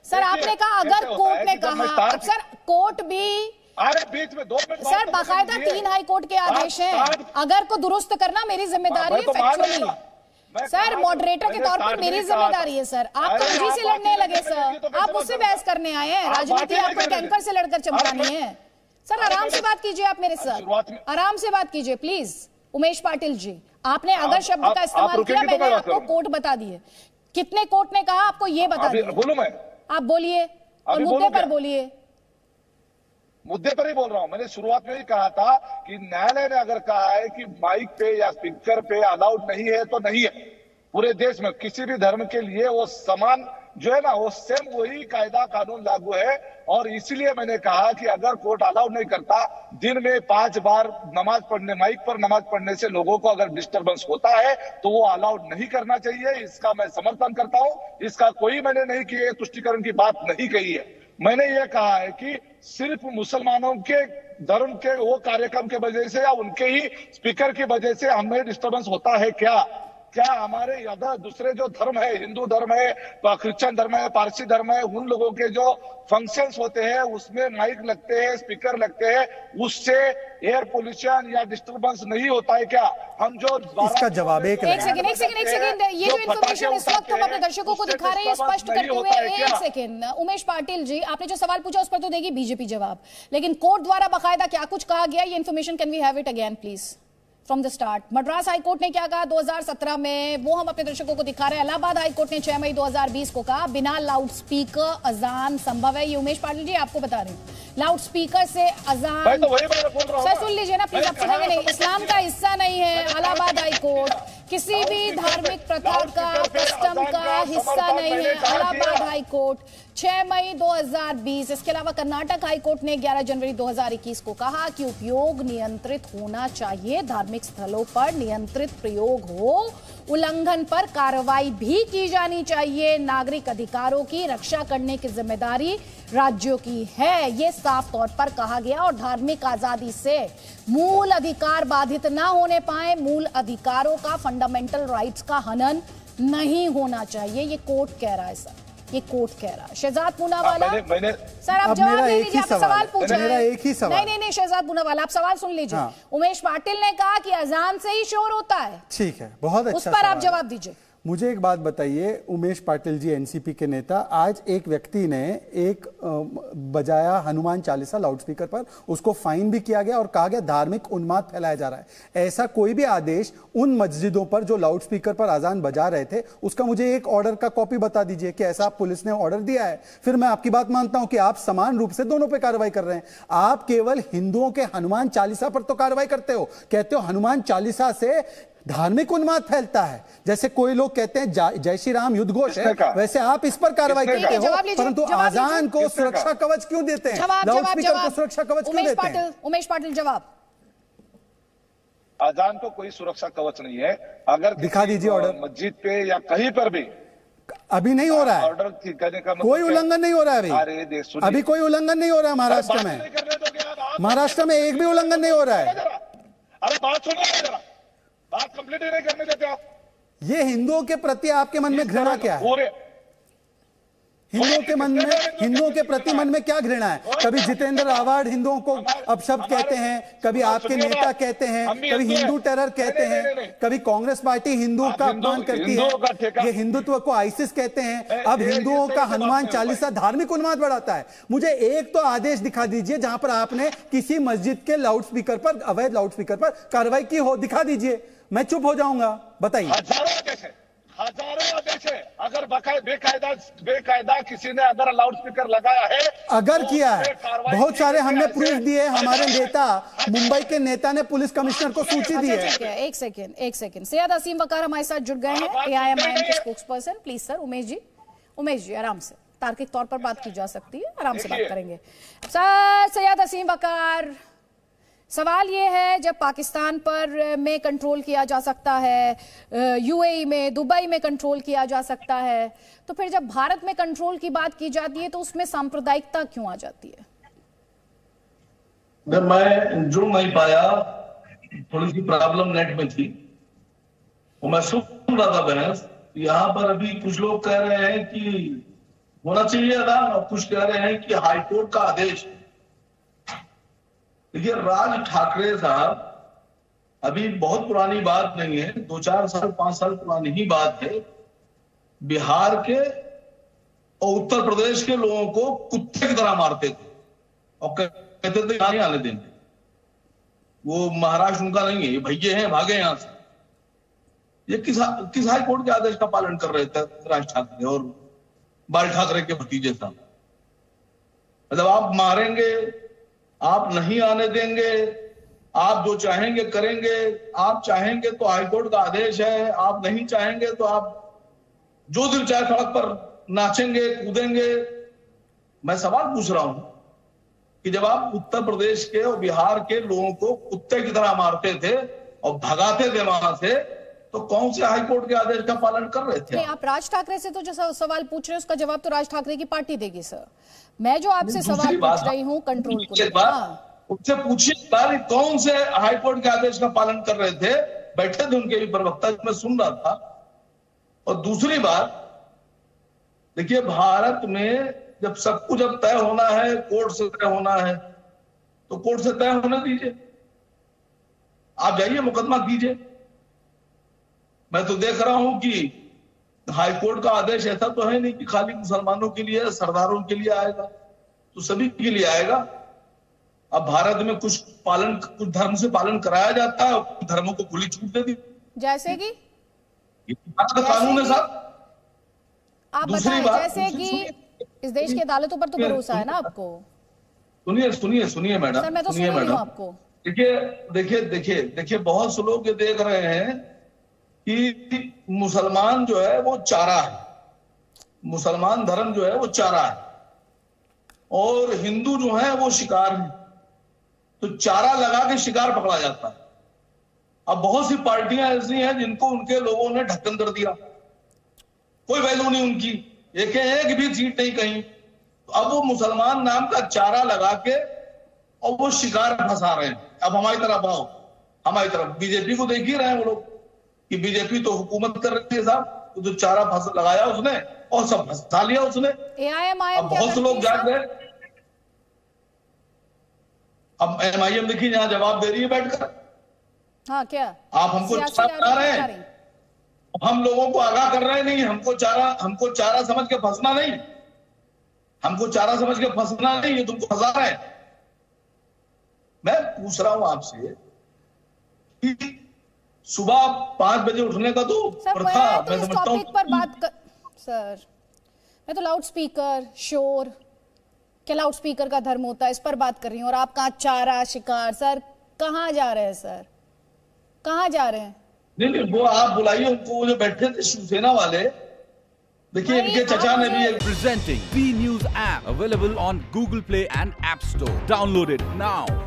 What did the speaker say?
Sir आपने कहा अगर कोर्ट ने कहा, अब सर कोर्ट भी बीच में 2 मिनट सर बाकायदा 3 हाई कोर्ट के आदेश हैं, अगर को दुरुस्त करना मेरी जिम्मेदारी है फैक्चुअली। सर मॉडरेटर के तौर पर मेरी जिम्मेदारी है सर। आप तो मुझे से लड़ने लगे सर, आप मुझसे बहस करने आए हैं, राजनीति आपको टैंकर से लड़कर चमकानी है। सर आराम से बात कीजिए आप मेरे सर, आराम से बात कीजिए प्लीज। उमेश पाटिल जी, आपने अगर शब्द का इस्तेमाल किया, मैंने आपको कोर्ट बता दिए। कितने कोर्ट ने कहा आपको ये बता दिया? बोलूं मैं? आप बोलिए और मुद्दे पर बोलिए। मुद्दे पर ही बोल रहा हूं। मैंने शुरुआत में ही कहा था कि न्यायालय ने अगर कहा है कि माइक पे या स्पीकर पे अलाउड नहीं है तो नहीं है। पूरे देश में किसी भी धर्म के लिए वो समान जो है ना, वो सेम वही कायदा कानून लागू है। और इसीलिए मैंने कहा कि अगर कोर्ट अलाउड नहीं करता, दिन में 5 बार नमाज पढ़ने, माइक पर नमाज पढ़ने से लोगों को अगर डिस्टर्बेंस होता है तो वो अलाउड नहीं करना चाहिए। इसका मैं समर्थन करता हूं। इसका कोई मैंने नहीं किया, तुष्टिकरण की बात नहीं कही है। मैंने ये कहा है कि सिर्फ मुसलमानों के धर्म के वो कार्यक्रम के वजह से या उनके ही स्पीकर की वजह से हमें डिस्टर्बेंस होता है क्या? क्या हमारे अदर दूसरे जो धर्म है, हिंदू धर्म है, क्रिश्चियन धर्म है, पारसी धर्म है, उन लोगों के जो फंक्शंस होते हैं उसमें माइक लगते हैं, स्पीकर लगते हैं, उससे एयर पोल्यूशन या डिस्टर्बेंस नहीं होता है क्या? हम जो इसका जवाब एक सेकंड ये जो इन्फॉर्मेशन इस वक्त हम अपने दर्शकों को दिखा रहे हैं स्पष्ट करते हुए, एक सेकंड उमेश पाटिल जी, आपने जो सवाल पूछा उस पर तो देगी बीजेपी जवाब, लेकिन कोर्ट द्वारा बाकायदा क्या कुछ कहा गया ये information can we have it again please from the start. Madras high court ने क्या कहा 2017 में, वो हम अपने दर्शकों को दिखा रहे हैं। इलाहाबाद हाईकोर्ट ने 6 मई 2020 को कहा बिना लाउड स्पीकर अजान संभव है। ये उमेश पाटिल जी आपको बता रहे हैं, लाउड स्पीकर से अजान सर सुन लीजिए ना प्लीज, आप सुनेंगे नहीं, इस्लाम का हिस्सा नहीं है। इलाहाबाद हाईकोर्ट किसी भी धार्मिक प्रथा का, कस्टम का हिस्सा नहीं है। इलाहाबाद हाईकोर्ट 6 मई 2020। इसके अलावा कर्नाटक हाईकोर्ट ने 11 जनवरी 2021 को कहा कि उपयोग नियंत्रित होना चाहिए, धार्मिक स्थलों पर नियंत्रित प्रयोग हो, उल्लंघन पर कार्रवाई भी की जानी चाहिए, नागरिक अधिकारों की रक्षा करने की जिम्मेदारी राज्यों की है, ये साफ तौर पर कहा गया। और धार्मिक आजादी से मूल अधिकार बाधित ना होने पाए, मूल अधिकारों का, फंडामेंटल राइट्स का हनन नहीं होना चाहिए, ये कोर्ट कह रहा है सर, ये कोर्ट कह रहा है। शहजाद पूनावाला सर आप जवाब ले लीजिए, आप सवाल पूछा है। एक ही सवाल नहीं शहजाद पूनावाला आप सवाल सुन लीजिए। उमेश पाटिल ने कहा कि अजान से ही शोर होता है, ठीक है, बहुत अच्छा, उस पर आप जवाब दीजिए। मुझे एक बात बताइए उमेश पाटिल जी, एनसीपी के नेता, आज एक व्यक्ति ने एक बजाया हनुमान चालीसा लाउडस्पीकर पर, उसको फाइन भी किया गया और कहा गया धार्मिक उन्माद फैलाया जा रहा है। ऐसा कोई भी आदेश उन मस्जिदों पर जो लाउडस्पीकर पर अजान बजा रहे थे उसका मुझे एक ऑर्डर का कॉपी बता दीजिए कि ऐसा पुलिस ने ऑर्डर दिया है। फिर मैं आपकी बात मानता हूं कि आप समान रूप से दोनों पर कार्रवाई कर रहे हैं। आप केवल हिंदुओं के हनुमान चालीसा पर तो कार्रवाई करते हो, कहते हो हनुमान चालीसा से धार्मिक उन्माद फैलता है, जैसे कोई लोग कहते हैं जय श्री राम युद्ध घोष है, वैसे आप इस पर कार्रवाई करते हो, परंतु आजान को सुरक्षा कवच क्यों देते हैं, लाउडस्पीकर को सुरक्षा कवच क्यों देते हैं? उमेश पाटिल जवाब। आजान को कोई सुरक्षा कवच नहीं है। अगर दिखा दीजिए ऑर्डर, मस्जिद पे या कहीं पर भी अभी नहीं हो रहा है, ऑर्डर करने का कोई उल्लंघन नहीं हो रहा है अभी कोई उल्लंघन नहीं हो रहा है महाराष्ट्र में, महाराष्ट्र में एक भी उल्लंघन नहीं हो रहा है। अरे बात सुनिए जरा, बात कंप्लीट ही नहीं करने देते आप। ये हिंदुओं के प्रति आपके मन में घृणा क्या है? हिंदुओं के मन में, हिंदुओं के प्रति मन में क्या घृणा है? कभी जितेंद्र रावत हिंदुओं को अपशब्द कहते हैं, कभी आपके नेता कहते हैं, कभी हिंदू टेरर कहते हैं, कभी कांग्रेस पार्टी हिंदू का अपमान करती है, ये हिंदुत्व को आईसिस कहते हैं, अब हिंदुओं का हनुमान चालीसा धार्मिक उन्माद बढ़ाता है। मुझे एक तो आदेश दिखा दीजिए जहां पर आपने किसी मस्जिद के लाउडस्पीकर पर, अवैध लाउडस्पीकर पर कार्रवाई की हो, दिखा दीजिए, मैं चुप हो जाऊंगा। बताइए। हजारों आदेश है। अगर बेकायदा किसी ने अगर लाउडस्पीकर लगाया है, अगर किया है, बहुत सारे हमने प्रूफ दिए, हमारे नेता, मुंबई के नेता ने पुलिस कमिश्नर को सूची दी है। एक सेकंड सैयद असीम वकार हमारे साथ जुड़ गए हैं, AIMIM के spokesperson. Please sir, Umesh ji आराम से, तार्किक तौर पर बात की जा सकती है, आराम से बात करेंगे सर। सैयद असीम वकार, सवाल ये है, जब पाकिस्तान पर में कंट्रोल किया जा सकता है, UAE में, दुबई में कंट्रोल किया जा सकता है, तो फिर जब भारत में कंट्रोल की बात की जाती है तो उसमें सांप्रदायिकता क्यों आ जाती है? मैं जुड़ नहीं पाया, थोड़ी सी प्रॉब्लम नेट में थी, मैं सुन रहा था बहस। यहाँ पर अभी कुछ लोग कह रहे हैं कि होना चाहिए था। और कुछ कह रहे हैं कि हाईकोर्ट का आदेश। देखिए, राज ठाकरे साहब, अभी बहुत पुरानी बात नहीं है, 2-4 साल 5 साल पुरानी ही बात है, बिहार के और उत्तर प्रदेश के लोगों को कुत्ते की तरह मारते थे और कहते थे यहाँ नहीं आने देंगे। वो महाराष्ट्र उनका नहीं है, ये भैये हैं, भागे यहां से। ये किस हाई कोर्ट के आदेश का पालन कर रहे थे राज ठाकरे और बाल ठाकरे के भतीजे साहब? मतलब आप मारेंगे, आप नहीं आने देंगे, आप जो चाहेंगे करेंगे, आप चाहेंगे तो हाईकोर्ट का आदेश है, आप नहीं चाहेंगे तो आप जो दिल चाहे सड़क पर नाचेंगे, कूदेंगे। मैं सवाल पूछ रहा हूं कि जब आप उत्तर प्रदेश के और बिहार के लोगों को कुत्ते की तरह मारते थे और भगाते थे वहां से, तो कौन से हाईकोर्ट के आदेश का पालन कर रहे थे? आप राज ठाकरे से तो जो सवाल पूछ रहे हैं उसका जवाब तो राज ठाकरे की पार्टी देगी सर। मैं जो आपसे सवाल पूछ रही हूँ कंट्रोल को, उससे पूछिए कौन से हाईकोर्ट के आदेश का पालन कर रहे थे। बैठे थे उनके भी प्रवक्ता, मैं सुन रहा था। और दूसरी बात, देखिए, भारत में जब सब कुछ अब तय होना है, कोर्ट से तय होना है, तो कोर्ट से तय होने दीजिए। आप जाइए, मुकदमा कीजिए। मैं तो देख रहा हूं कि हाईकोर्ट का आदेश ऐसा तो है नहीं कि खाली मुसलमानों के लिए, सरदारों के लिए आएगा, तो सभी के लिए आएगा। अब भारत में कुछ धर्म से पालन कराया जाता है, कुछ धर्मों को खुली छूट दे दी, जैसे कि कानून है साहब। आप बताएं, जैसे कि इस देश की अदालतों पर तो भरोसा है ना आपको? सुनिए मैडम, सर मैं तो सुन रही हूं आपको। देखिए, बहुत से लोग ये देख रहे हैं कि मुसलमान जो है वो चारा है, मुसलमान धर्म जो है वो चारा है, और हिंदू जो है वो शिकार है। तो चारा लगा के शिकार पकड़ा जाता है। अब बहुत सी पार्टियां ऐसी हैं जिनको उनके लोगों ने ढक्कन कर दिया, कोई वैल्यू नहीं उनकी, एक भी सीट नहीं कहीं। तो अब वो मुसलमान नाम का चारा लगा के और वो शिकार फंसा रहे हैं। अब हमारी तरफ आओ, हमारी तरफ बीजेपी को देख ही रहे हैं वो लोग कि बीजेपी तो हुकूमत कर रही है साहब, तो जो चारा लगाया उसने और सब फंसा लिया उसने। अब बहुत से लोग जाग गए। अब MIM देखिए यहां जवाब दे रही है बैठकर। हाँ, क्या आप हमको चारा बना रहे हैं, हम लोगों को आगाह कर रहे नहीं। हमको चारा समझ के फंसना नहीं, हमको चारा समझ के फंसना नहीं, ये तुमको फंसा रहे हैं। मैं पूछ रहा हूं आपसे कि सुबह 5 बजे उठने का तो प्रथा, मैं समझता हूं पर बात कर सर, मैं तो लाउड स्पीकर, शोर, क्या लाउड स्पीकर का धर्म होता है, इस पर बात कर रही हूँ। और आप कहाँ चारा शिकार? सर कहाँ जा रहे हैं सर, कहाँ जा रहे हैं? नहीं, वो आप बुलाइए उनको, जो बैठे थे शिवसेना वाले। देखिए, इनके चचा ने भी presenting B News app available on Google Play and App Store. Download it now.